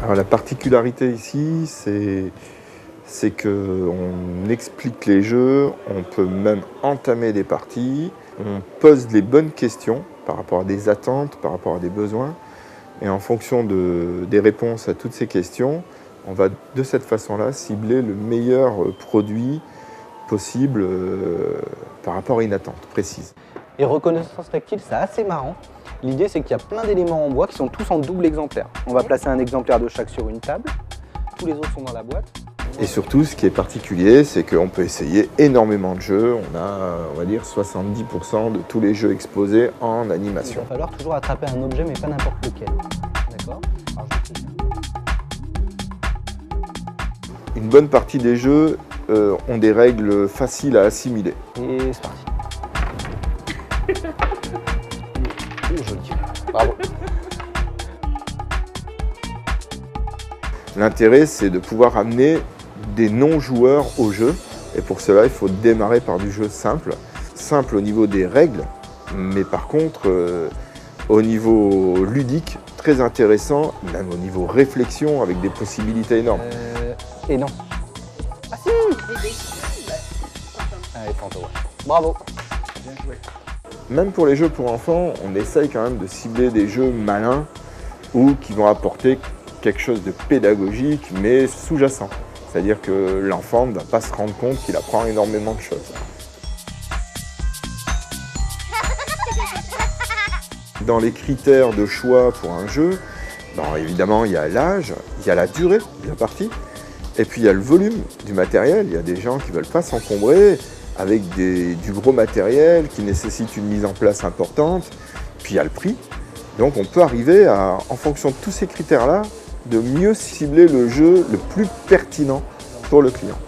Alors la particularité ici, c'est qu'on explique les jeux, on peut même entamer des parties, on pose les bonnes questions par rapport à des attentes, par rapport à des besoins, et en fonction des réponses à toutes ces questions, on va de cette façon-là cibler le meilleur produit possible par rapport à une attente précise. Et reconnaissance tactile, c'est assez marrant. L'idée, c'est qu'il y a plein d'éléments en bois qui sont tous en double exemplaire. On va placer un exemplaire de chaque sur une table. Tous les autres sont dans la boîte. Et surtout, ce qui est particulier, c'est qu'on peut essayer énormément de jeux. On va dire 70% de tous les jeux exposés en Il animation. va falloir toujours attraper un objet, mais pas n'importe lequel. D'accord? Alors, je vais Une bonne partie des jeux ont des règles faciles à assimiler. Et c'est parti. Oh, joli. Bravo. L'intérêt, c'est de pouvoir amener des non-joueurs au jeu. Et pour cela, il faut démarrer par du jeu simple. Simple au niveau des règles, mais par contre, au niveau ludique, très intéressant, même au niveau réflexion, avec des possibilités énormes. Et non. Ah si! Allez, Fanto, ouais. Bravo. Bien joué. Même pour les jeux pour enfants, on essaye quand même de cibler des jeux malins ou qui vont apporter quelque chose de pédagogique, mais sous-jacent. C'est-à-dire que l'enfant ne va pas se rendre compte qu'il apprend énormément de choses. Dans les critères de choix pour un jeu, évidemment, il y a l'âge, il y a la durée de la partie, et puis il y a le volume du matériel. Il y a des gens qui ne veulent pas s'encombrer avec du gros matériel qui nécessite une mise en place importante, puis il y a le prix. Donc on peut arriver à, en fonction de tous ces critères-là, de mieux cibler le jeu le plus pertinent pour le client.